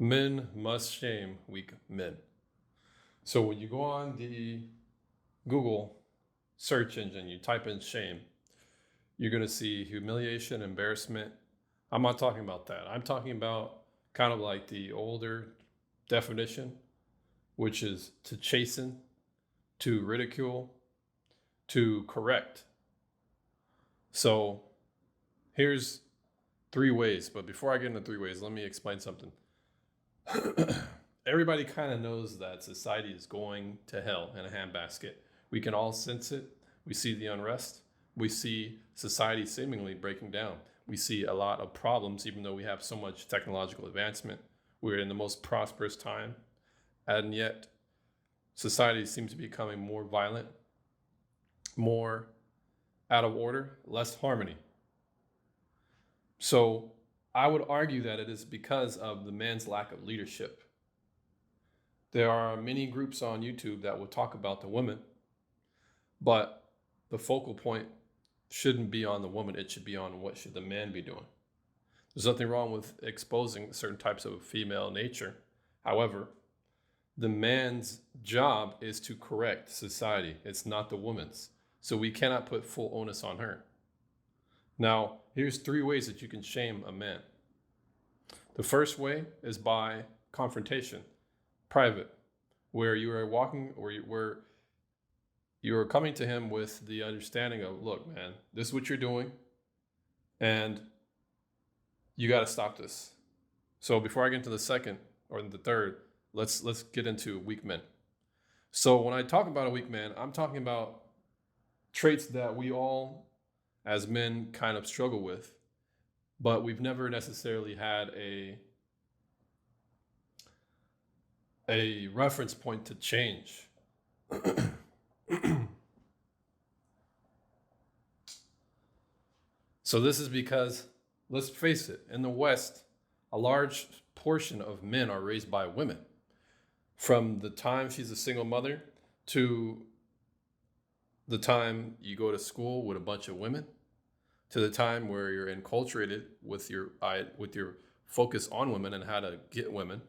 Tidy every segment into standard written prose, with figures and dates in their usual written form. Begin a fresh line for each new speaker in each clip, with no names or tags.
Men must shame weak men. So when you go on the Google search engine, you type in shame, you're going to see humiliation, embarrassment. I'm not talking about that. I'm talking about kind of like the older definition, which is to chasten, to ridicule, to correct. So here's three ways. But before I get into three ways, let me explain something. Everybody kind of knows that society is going to hell in a handbasket. We can all sense it. We see the unrest. We see society seemingly breaking down. We see a lot of problems, even though we have so much technological advancement. We're in the most prosperous time. And yet, society seems to be becoming more violent, more out of order, less harmony. So I would argue that it is because of the man's lack of leadership. There are many groups on YouTube that will talk about the women, but the focal point shouldn't be on the woman. It should be on what should the man be doing. There's nothing wrong with exposing certain types of female nature. However, the man's job is to correct society. It's not the woman's. So we cannot put full onus on her. Now, here's three ways that you can shame a man. The first way is by confrontation, private, where you are walking or where you are coming to him with the understanding of, look, man, this is what you're doing, and you got to stop this. So before I get into the second or the third, let's get into weak men. So when I talk about a weak man, I'm talking about traits that we all as men kind of struggle with, but we've never necessarily had a reference point to change. So this is because, let's face it, in the West, a large portion of men are raised by women. From the time she's a single mother to the time you go to school with a bunch of women, to the time where you're enculturated with your focus on women and how to get women.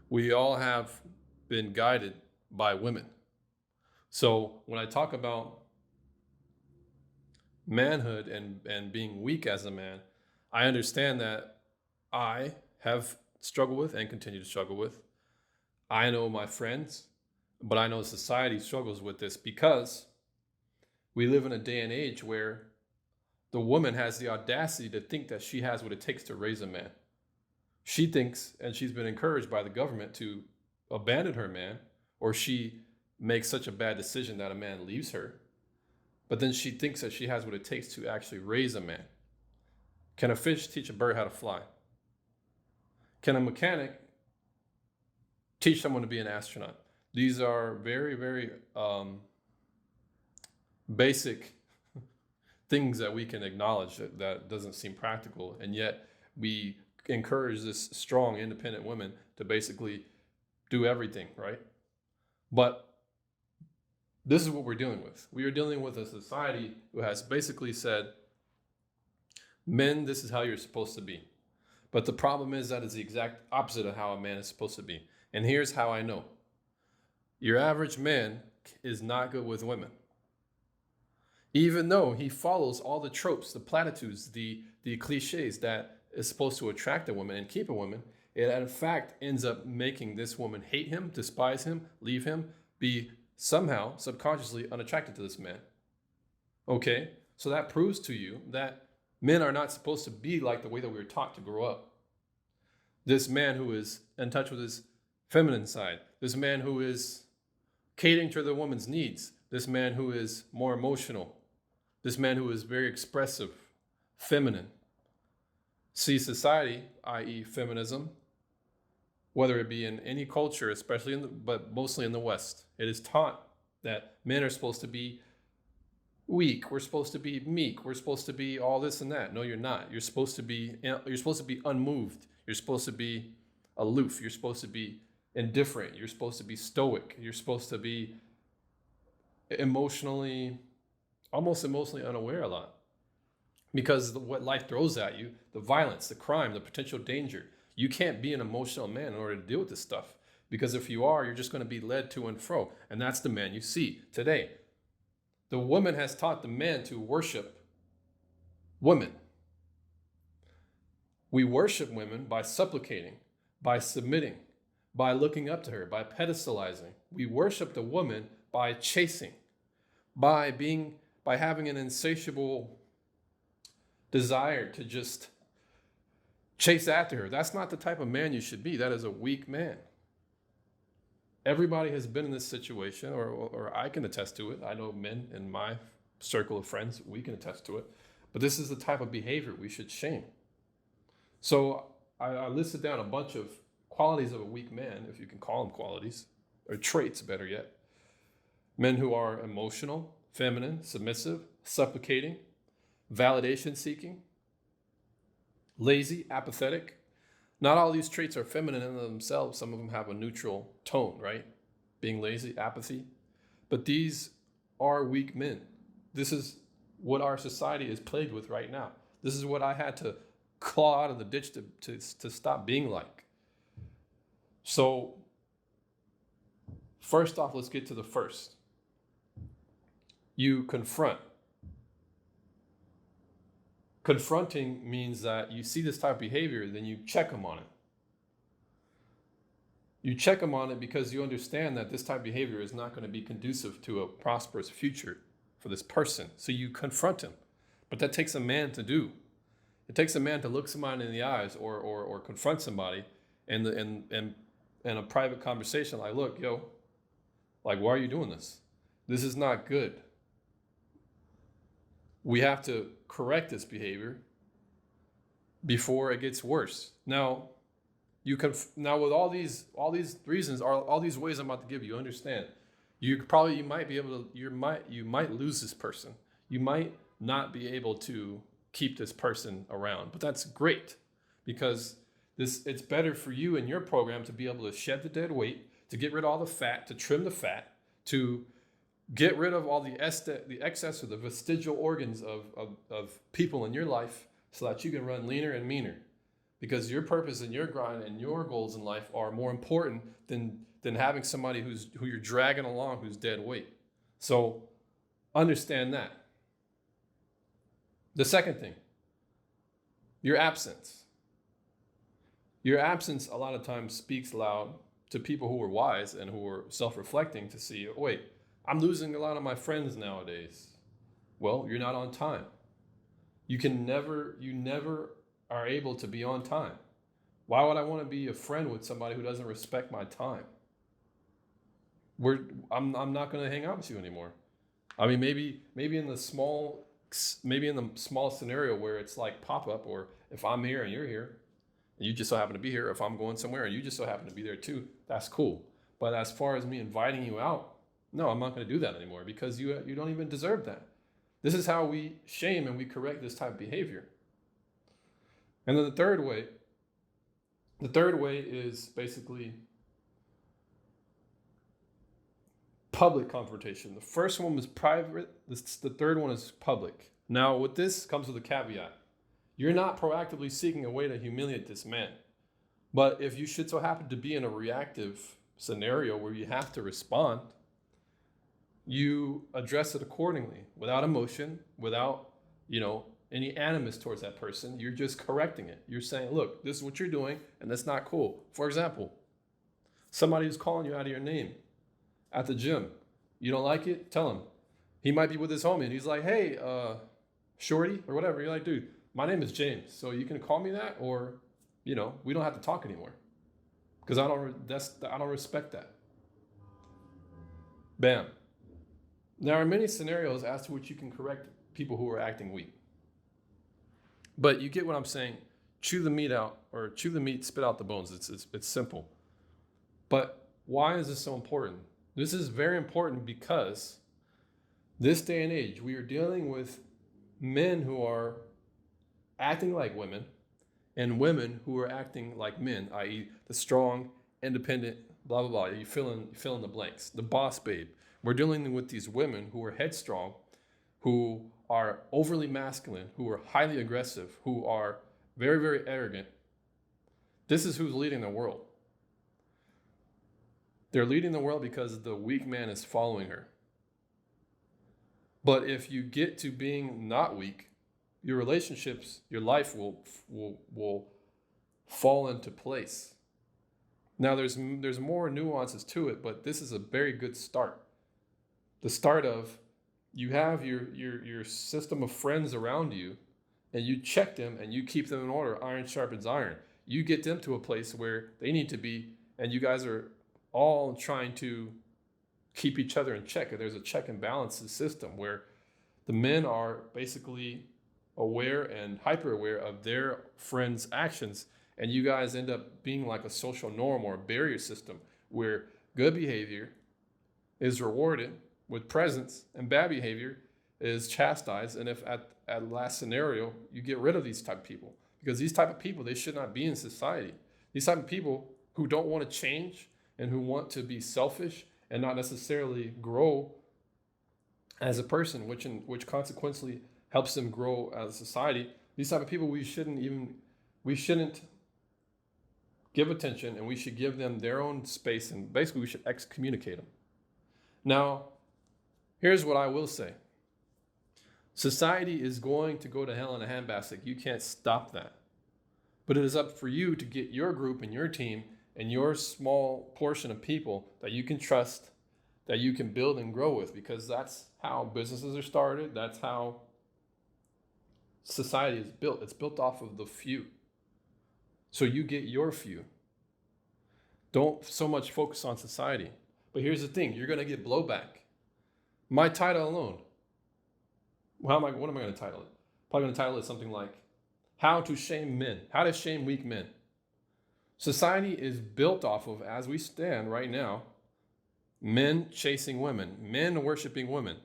We all have been guided by women. So when I talk about manhood and being weak as a man, I understand that I have struggled with and continue to struggle with. I know my friends, but I know society struggles with this because we live in a day and age where the woman has the audacity to think that she has what it takes to raise a man. She thinks, and she's been encouraged by the government to abandon her man, or she makes such a bad decision that a man leaves her. But then she thinks that she has what it takes to actually raise a man. Can a fish teach a bird how to fly? Can a mechanic teach someone to be an astronaut? These are very, very basic things that we can acknowledge that doesn't seem practical. And yet we encourage this strong, independent women to basically do everything, right? But this is what we're dealing with. We are dealing with a society who has basically said, men, this is how you're supposed to be. But the problem is that it's the exact opposite of how a man is supposed to be. And here's how I know. Your average man is not good with women. Even though he follows all the tropes, the platitudes, the cliches that is supposed to attract a woman and keep a woman, it in fact ends up making this woman hate him, despise him, leave him, be somehow subconsciously unattracted to this man. Okay, so that proves to you that men are not supposed to be like the way that we were taught to grow up. This man who is in touch with his feminine side, this man who is catering to the woman's needs, this man who is more emotional, this man who is very expressive, feminine. See, society, i.e. feminism, whether it be in any culture, especially but mostly in the West, it is taught that men are supposed to be weak. We're supposed to be meek. We're supposed to be all this and that. No, you're not. You're supposed to be unmoved. You're supposed to be aloof. You're supposed to be indifferent. You're supposed to be stoic. You're supposed to be almost emotionally unaware a lot. Because what life throws at you, the violence, the crime, the potential danger, You can't be an emotional man in order to deal with this stuff. Because if you are, you're just going to be led to and fro. And that's the man you see today. The woman has taught the man to worship women. We worship women by supplicating, by submitting, by looking up to her, by pedestalizing. We worship the woman by chasing, by having an insatiable desire to just chase after her. That's not the type of man you should be. That is a weak man. Everybody has been in this situation, or I can attest to it. I know men in my circle of friends, we can attest to it. But this is the type of behavior we should shame. So I listed down a bunch of qualities of a weak man, if you can call them qualities, or traits, better yet. Men who are emotional, feminine, submissive, supplicating, validation seeking, lazy, apathetic. Not all these traits are feminine in themselves. Some of them have a neutral tone, right? Being lazy, apathy. But these are weak men. This is what our society is plagued with right now. This is what I had to claw out of the ditch to stop being like. So, first off, let's get to the first. You confront. Confronting means that you see this type of behavior, then you check them on it. You check them on it because you understand that this type of behavior is not going to be conducive to a prosperous future for this person. So you confront him. But that takes a man to do. It takes a man to look somebody in the eyes or confront somebody in a private conversation like, look, yo, like, why are you doing this? This is not good. We have to correct this behavior before it gets worse. Now, with all these reasons, all these ways I'm about to give you, understand, you might lose this person. You might not be able to keep this person around, but that's great because it's better for you and your program to be able to shed the dead weight, to get rid of all the fat, to trim the fat, to get rid of all the excess or the vestigial organs of people in your life so that you can run leaner and meaner. Because your purpose and your grind and your goals in life are more important than having somebody who you're dragging along who's dead weight. So understand that. The second thing, your absence. Your absence a lot of times speaks loud to people who are wise and who are self-reflecting to see, wait, I'm losing a lot of my friends nowadays. Well, you're not on time. You never are able to be on time. Why would I want to be a friend with somebody who doesn't respect my time? I'm not going to hang out with you anymore. I mean, maybe in the small scenario where it's like pop-up, or if I'm here and you're here, and you just so happen to be here, if I'm going somewhere and you just so happen to be there too, that's cool. But as far as me inviting you out, no, I'm not going to do that anymore because you don't even deserve that. This is how we shame and we correct this type of behavior. And then the third way is basically public confrontation. The first one was private. The third one is public. Now, with this comes with a caveat. You're not proactively seeking a way to humiliate this man. But if you should so happen to be in a reactive scenario where you have to respond, you address it accordingly, without emotion, without, any animus towards that person. You're just correcting it. You're saying, look, this is what you're doing, and that's not cool. For example, somebody who's calling you out of your name at the gym. You don't like it? Tell him. He might be with his homie, and he's like, hey, shorty, or whatever. You're like, dude, my name is James, so you can call me that, or, we don't have to talk anymore. Because I don't respect that. Bam. There are many scenarios as to which you can correct people who are acting weak. But you get what I'm saying. Chew the meat, spit out the bones. It's simple. But why is this so important? This is very important because this day and age, we are dealing with men who are acting like women and women who are acting like men, i.e. the strong, independent, blah, blah, blah. You fill in the blanks. The boss babe. We're dealing with these women who are headstrong, who are overly masculine, who are highly aggressive, who are very, very arrogant. This is who's leading the world. They're leading the world because the weak man is following her. But if you get to being not weak, your relationships, your life will fall into place. Now there's more nuances to it, but this is a very good start. The start of you have your system of friends around you, and you check them and you keep them in order. Iron sharpens iron. You get them to a place where they need to be, and you guys are all trying to keep each other in check. There's a check and balances system where the men are basically aware and hyper aware of their friends' actions, and you guys end up being like a social norm or a barrier system where good behavior is rewarded with presence and bad behavior is chastised. And if at last scenario you get rid of these type of people, because these type of people, they should not be in society. These type of people who don't want to change and who want to be selfish and not necessarily grow as a person, which consequently helps them grow as a society. These type of people we shouldn't give attention, and we should give them their own space, and basically we should excommunicate them. Now, here's what I will say. Society is going to go to hell in a handbasket. You can't stop that. But it is up for you to get your group and your team and your small portion of people that you can trust, that you can build and grow with, because that's how businesses are started. That's how society is built. It's built off of the few. So you get your few. Don't so much focus on society. But here's the thing, you're going to get blowback. My title alone, what am I going to title it? Probably going to title it something like, How to Shame Men. How to Shame Weak Men. Society is built off of, as we stand right now, men chasing women, men worshiping women.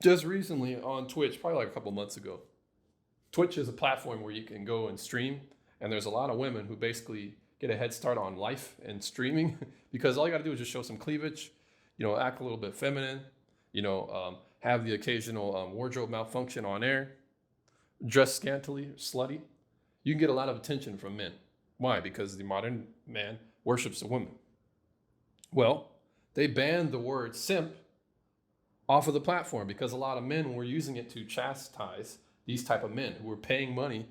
Just recently on Twitch, probably like a couple months ago, Twitch is a platform where you can go and stream, and there's a lot of women who basically get a head start on life and streaming because all you got to do is just show some cleavage, act a little bit feminine, have the occasional wardrobe malfunction on air, dress scantily, slutty. You can get a lot of attention from men. Why? Because the modern man worships a woman. Well, they banned the word simp off of the platform because a lot of men were using it to chastise these type of men who were paying money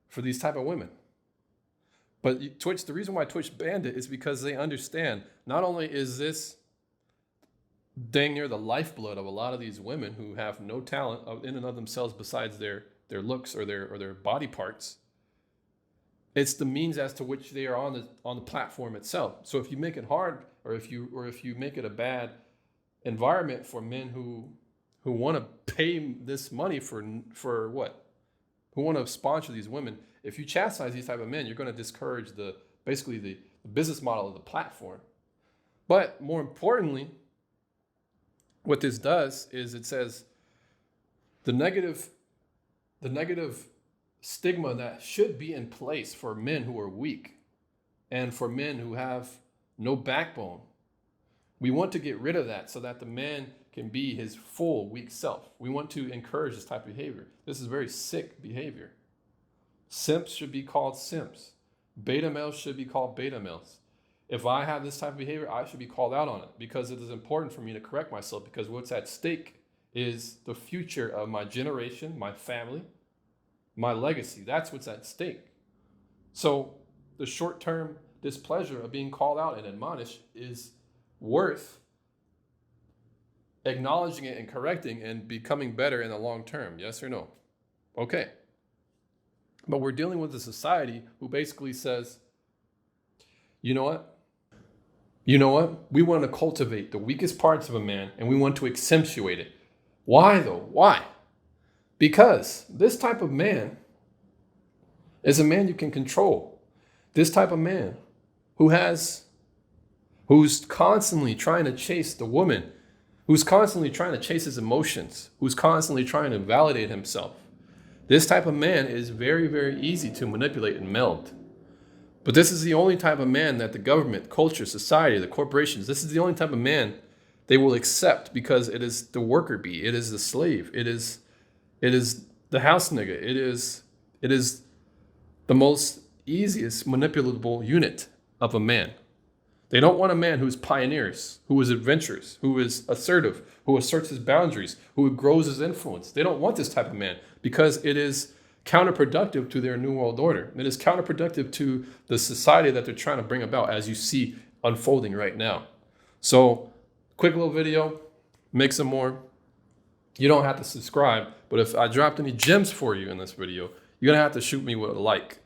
for these type of women. But Twitch, the reason why Twitch banned it is because they understand not only is this dang near the lifeblood of a lot of these women who have no talent in and of themselves besides their looks or their body parts, it's the means as to which they are on the platform itself. So if you make it hard, or if you make it a bad environment for men who want to pay this money for what? Who want to sponsor these women? If you chastise these type of men, you're going to discourage the business model of the platform. But more importantly, what this does is it says the negative stigma that should be in place for men who are weak and for men who have no backbone. We want to get rid of that so that the man can be his full weak self. We want to encourage this type of behavior. This is very sick behavior. Simps should be called simps. Beta males should be called beta males. If I have this type of behavior, I should be called out on it because it is important for me to correct myself, because what's at stake is the future of my generation, my family, my legacy. That's what's at stake. So the short-term displeasure of being called out and admonished is worth acknowledging it and correcting and becoming better in the long term. Yes or no? Okay. But we're dealing with a society who basically says, you know what? We want to cultivate the weakest parts of a man and we want to accentuate it. Why though? Why? Because this type of man is a man you can control. This type of man who's constantly trying to chase the woman, who's constantly trying to chase his emotions, who's constantly trying to validate himself. This type of man is very, very easy to manipulate and meld. But this is the only type of man that the government, culture, society, the corporations, this is the only type of man they will accept, because it is the worker bee, it is the slave, it is the house nigga, it is the most easiest manipulable unit of a man. They don't want a man who's pioneers, who is adventurous, who is assertive, who asserts his boundaries, who grows his influence. They don't want this type of man because it is counterproductive to their new world order. It is counterproductive to the society that they're trying to bring about, as you see unfolding right now. So, quick little video, make some more. You don't have to subscribe, but if I dropped any gems for you in this video, you're gonna have to shoot me with a like.